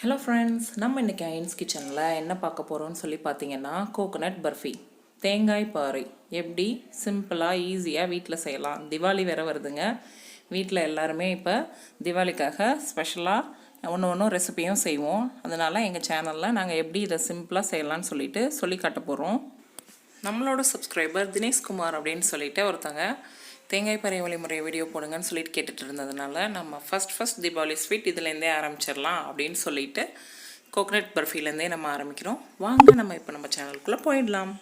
Hello friends, நம்ம இன்னைக்கு Ayin's kitchenல என்ன பார்க்க போறோம்னு சொல்லி பாத்தீங்கன்னா கோகனட் பர்ஃபி தேங்காய் பாறை எப்படி சிம்பிளா ஈஸியா வீட்ல செய்யலாம். diwali வேற வருதுங்க. வீட்ல எல்லாரும் இப்ப diwaliக்காக ஸ்பெஷலா ஒவ்வொரு ரெசிபியும் செய்வோம். அதனால எங்க சேனல்ல நாங்க எப்படி இத சிம்பிளா செய்யலாம்னு சொல்லி காட்ட போறோம். நம்மளோட சப்ஸ்கிரைபர் தினேஷ் குமார் அப்படினு சொல்லிட்டு ஒருத்தங்க தேங்காய் பாறை வழிமுறை வீடியோ போடுங்கன்னு சொல்லிட்டு கேட்டுட்டு இருந்ததனால நம்ம ஃபர்ஸ்ட் தீபாவளி ஸ்வீட் இதுல இருந்தே ஆரம்பிச்சிரலாம் அப்படினு சொல்லிட்டு கோகனட் பர்ஃபில இருந்தே நம்ம ஆரம்பிக்கிறோம். வாங்க நம்ம இப்போ நம்ம சேனலுக்குள்ள போய்டலாம்.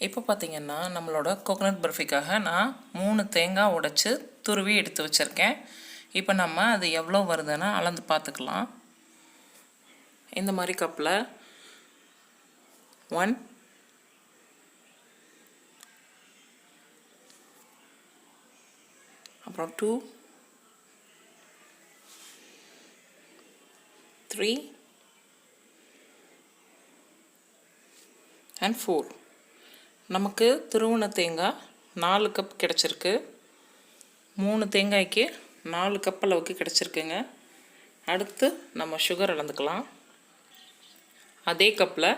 இப்போ பாத்தீங்கன்னா நம்மளோட கோகனட் பர்ஃபிக்காக நான் 3 தேங்காய் உடைச்சு துருவி எடுத்து வச்சிருக்கேன். இப்போ நம்ம அது எவ்வளவு வருதுன்னு அளந்து பார்த்துக்கலாம். இந்த மாதிரி கப்ல 1 அப்புறம் 2 3 and 4 நமக்கு துருவன தேங்காய் 4 கப் கிடைச்சிருக்கு. 3 தேங்காய்க்கு 4 கப் அளவுக்கு கிடைச்சிருக்குங்க. அடுத்து நம்ம சுகர் அளந்துக்கலாம். அதே கப்ல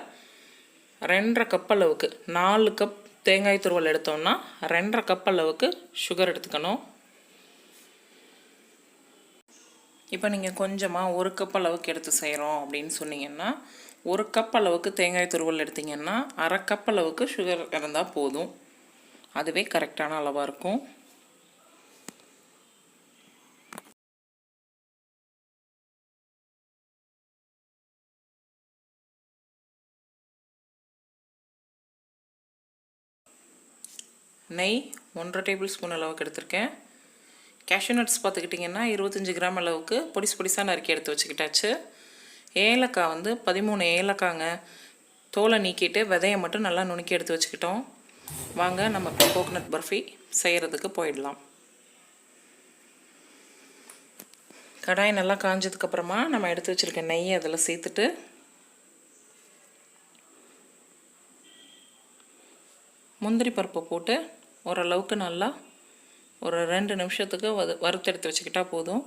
2.5 கப் அளவுக்கு 4 கப் தேங்காய் துருவல் எடுத்தோம்னா 2.5 கப் அளவுக்கு சுகர் எடுத்துக்கணும். இப்போ நீங்க கொஞ்சமா 1 கப் அளவுக்கு எடுத்து செய்றோம் அப்படினு சொன்னீங்கன்னா 1 கப் அளவுக்கு தேங்காய் துருவல் எடுத்தீங்கன்னா 1/2 கப் அளவுக்கு சுகர் இருந்தா போதும். அதுவே கரெக்ட்டான அளவா இருக்கும். நெய் 1.5 டேபிள்ஸ்பூன் அளவுக்கு எடுத்துர்க்கேன். cashew nuts பார்த்துக்கிட்டிங்கன்னா 25 கிராம் அளவுக்கு பொடிசா நறுக்கி எடுத்து வச்சுக்கிட்டாச்சு. ஏலக்காய் வந்து 13 ஏலக்காங்க. தோலை நீக்கிட்டு விதையை மட்டும் நல்லா நுணுக்கி எடுத்து வச்சுக்கிட்டோம். வாங்க நம்ம இப்போ கோகனட் பர்ஃபி செய்யறதுக்கு போயிடலாம். கடாய் நல்லா காஞ்சதுக்கு அப்புறமா நம்ம எடுத்து வச்சிருக்க நெய்யை அதில் சேர்த்துட்டு முந்திரி பருப்பு போட்டு ஓரளவுக்கு நல்லா ஒரு 2 நிமிஷத்துக்கு வறுத்து எடுத்து வச்சுக்கிட்டா போதும்.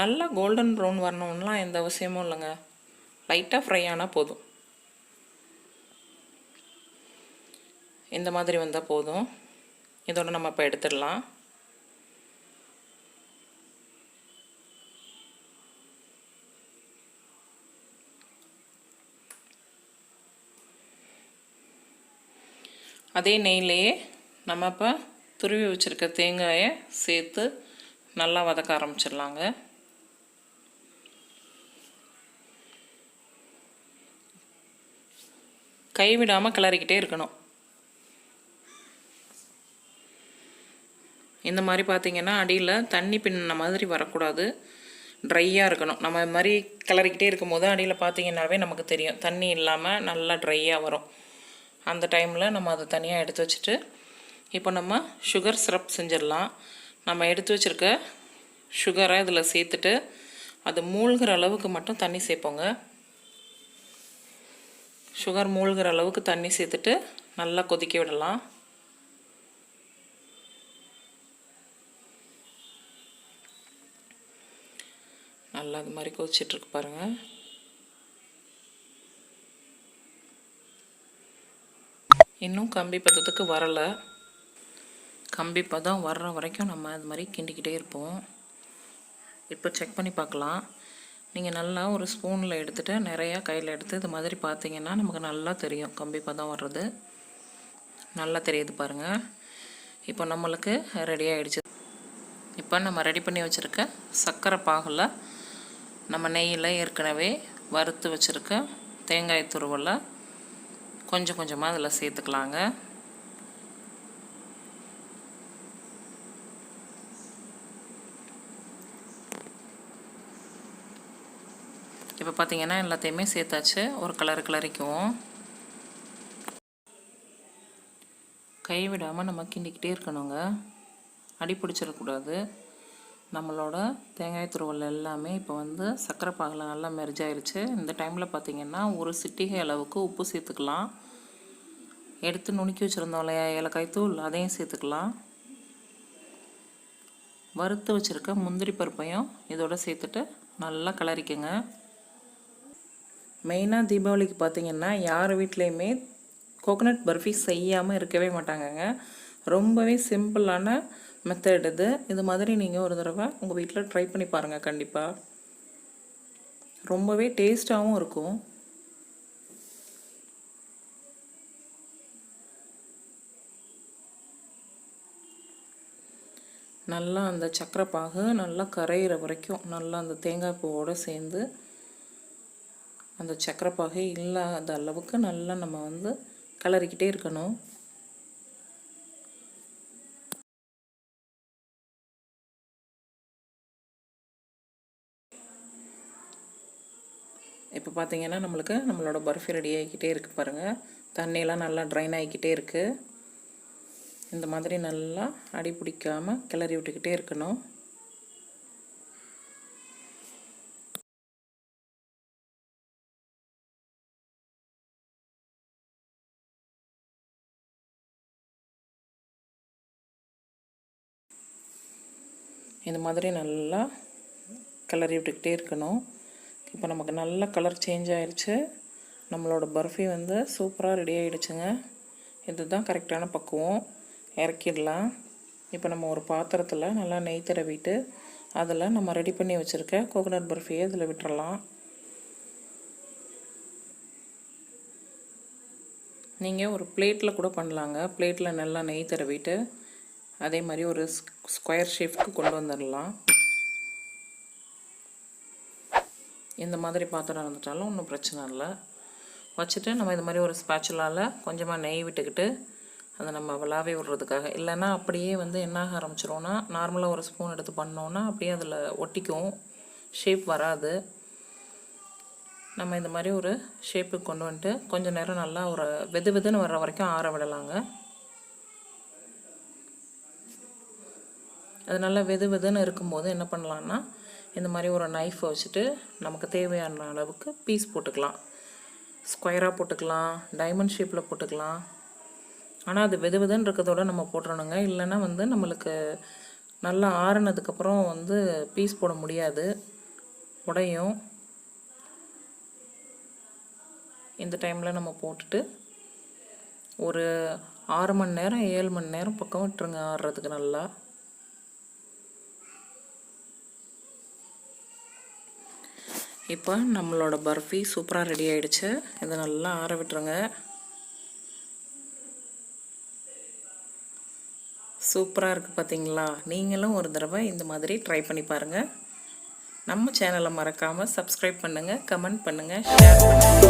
நல்லா கோல்டன் ப்ரௌன் வரணும்லாம் எந்த அவசியமும் இல்லைங்க. லைட்டாக ஃப்ரை ஆனால் போதும். இந்த மாதிரி வந்தால் போதும். இதோட நம்ம இப்போ எடுத்துடலாம். அதே நெய்யிலேயே நம்ம இப்போ துருவி வச்சுருக்க தேங்காயை சேர்த்து நல்லா வதக்க ஆரம்பிச்சிடலாங்க. கைவிடாமல் கிளறிக்கிட்டே இருக்கணும். இந்த மாதிரி பார்த்தீங்கன்னா அடியில் தண்ணி பின்ன மாதிரி வரக்கூடாது, ட்ரையாக இருக்கணும். நம்ம இது மாதிரி கிளறிக்கிட்டே இருக்கும்போது அடியில் பார்த்தீங்கன்னாவே நமக்கு தெரியும் தண்ணி இல்லாமல் நல்லா ட்ரையாக வரும். அந்த டைமில் நம்ம அதை தனியாக எடுத்து வச்சுட்டு இப்போ நம்ம சுகர் சிரப் செஞ்சிடலாம். நம்ம எடுத்து வச்சுருக்க சுகரை இதில் சேர்த்துட்டு அது மூழ்கிற அளவுக்கு மட்டும் தண்ணி சேர்ப்போங்க. சுகர் மூழ்கிற அளவுக்கு தண்ணி சேர்த்துட்டு நல்லா கொதிக்க விடலாம். நல்லா அது மாதிரி கொதிச்சிட்ருக்கு பாருங்கள். இன்னும் கம்பி பதத்துக்கு வரலை. கம்பி பதம் வர்ற வரைக்கும் நம்ம அது மாதிரி கிண்டிக்கிட்டே இருப்போம். இப்போ செக் பண்ணி பார்க்கலாம். நீங்கள் நல்லா ஒரு ஸ்பூனில் எடுத்துகிட்டு நிறையா கையில் எடுத்து இது மாதிரி பார்த்தீங்கன்னா நமக்கு நல்லா தெரியும் கம்பி பதம் வர்றது. நல்லா தெரியுது பாருங்கள். இப்போ நம்மளுக்கு ரெடி ஆகிடுச்சு. இப்போ நம்ம ரெடி பண்ணி வச்சுருக்க சர்க்கரை பாகில் நம்ம நெய்யில் ஏற்கனவே வறுத்து வச்சுருக்க தேங்காய் துருவலை கொஞ்சம் கொஞ்சமாக அதில் சேர்த்துக்கலாங்க. இப்போ பார்த்தீங்கன்னா எல்லாத்தையுமே சேர்த்தாச்சு. ஒரு கிளறிக்குவோம். கை விடாமல் நம்ம கிண்டிக்கிட்டே இருக்கணுங்க. அடி பிடிச்சிடக்கூடாது. நம்மளோட தேங்காய் துருவல் எல்லாமே இப்போ வந்து சர்க்கரை பாகில் நல்லா மெர்ஜ் ஆயிருச்சு. இந்த டைமில் பார்த்திங்கன்னா ஒரு சிட்டிகை அளவுக்கு உப்பு சேர்த்துக்கலாம். எடுத்து நுணுக்கி வச்சுருந்தோம் இல்லையா ஏலக்காய் தூள், அதையும் சேர்த்துக்கலாம். வறுத்து வச்சுருக்க முந்திரி பருப்பையும் இதோட சேர்த்துட்டு நல்லா கிளறிக்குங்க. மெயினாக தீபாவளிக்கு பார்த்திங்கன்னா யார் வீட்லேயுமே கோகோனட் பர்ஃபி செய்யாமல் இருக்கவே மாட்டாங்கங்க. ரொம்பவே சிம்பிளான மெத்தட் இது. இது மாதிரி நீங்கள் ஒரு தடவை உங்கள் வீட்டில் ட்ரை பண்ணி பாருங்கள். கண்டிப்பாக ரொம்பவே டேஸ்ட்டாகவும் இருக்கும். நல்லா அந்த சக்கரை பாகு நல்லா கரையிற வரைக்கும் நல்லா அந்த தேங்காய் பூவோடு சேர்ந்து அந்த சக்கரை பாகு இல்லாத அளவுக்கு நல்லா நம்ம வந்து கிளறிக்கிட்டே இருக்கணும். இப்போ பார்த்தீங்கன்னா நம்மளோட பர்ஃபி ரெடி ஆகிக்கிட்டே இருக்குது பாருங்கள். தண்ணியெல்லாம் நல்லா ட்ரைன் ஆகிக்கிட்டே இருக்குது. இந்த மாதிரி நல்லா அடி பிடிக்காமல் கிளறி விட்டுக்கிட்டே இருக்கணும். இந்த மாதிரி நல்லா கிளறி விட்டுக்கிட்டே இருக்கணும். இப்போ நமக்கு நல்ல கலர் சேஞ்ச் ஆயிடுச்சு. நம்மளோட பர்ஃபி வந்து சூப்பராக ரெடி ஆகிடுச்சுங்க. இதுதான் கரெக்டான பக்குவம். இறக்கிடலாம். இப்போ நம்ம ஒரு பாத்திரத்தில் நல்லா நெய் தடவிட்டு அதில் நம்ம ரெடி பண்ணி வச்சுருக்க கோகோனட் பர்ஃபியை இதில் விட்டுறலாம். நீங்கள் ஒரு பிளேட்டில் கூட பண்ணலாங்க. பிளேட்டில் நல்லா நெய் தடவிட்டு அதே மாதிரி ஒரு ஸ்கொயர் ஷேப்க்கு கொண்டு வந்துடலாம். இந்த மாதிரி பாத்திரம் இருந்துட்டாலும் ஒன்றும் பிரச்சனை இல்லை. வச்சுட்டு நம்ம இது மாதிரி ஒரு ஸ்பேச்சுலால் கொஞ்சமாக நெய் விட்டுக்கிட்டு அதை நம்ம விளாவே விடுறதுக்காக, இல்லைன்னா அப்படியே வந்து என்ன ஆரம்பிச்சிரோன்னா நார்மலாக ஒரு ஸ்பூன் எடுத்து பண்ணோன்னா அப்படியே அதில் ஒட்டிக்கும், ஷேப் வராது. நம்ம இந்த மாதிரி ஒரு ஷேப்புக்கு கொண்டு வந்துட்டு கொஞ்சம் நேரம் நல்லா ஒரு வெதுன்னு வர்ற வரைக்கும் ஆற விடலாங்க. அது நல்லா வெதுன்னு இருக்கும்போது என்ன பண்ணலான்னா இந்த மாதிரி ஒரு நைஃபை வச்சுட்டு நமக்கு தேவையான அளவுக்கு பீஸ் போட்டுக்கலாம். ஸ்கொயராக போட்டுக்கலாம், டைமண்ட் ஷேப்பில் போட்டுக்கலாம். ஆனால் அது வெதுன்னு இருக்கிறதோட நம்ம போட்டுறணுங்க. இல்லைன்னா வந்து நம்மளுக்கு நல்லா ஆறுனதுக்கப்புறம் வந்து பீஸ் போட முடியாது, உடையும். இந்த டைமில் நம்ம போட்டுட்டு ஒரு 6 மணி நேரம் 7 மணி நேரம் பக்கம் விட்டுருங்க ஆறுறதுக்கு நல்லா. இப்போ நம்மளோட பர்ஃபி சூப்பராக ரெடி ஆகிடுச்சு. இதை நல்லா ஆற விட்டுருங்க. சூப்பராக இருக்குது பார்த்தீங்களா? நீங்களும் ஒரு தடவை இந்த மாதிரி ட்ரை பண்ணி பாருங்கள். நம்ம சேனலை மறக்காமல் சப்ஸ்கிரைப் பண்ணுங்கள், கமெண்ட் பண்ணுங்கள், ஷேர் பண்ணுங்கள்.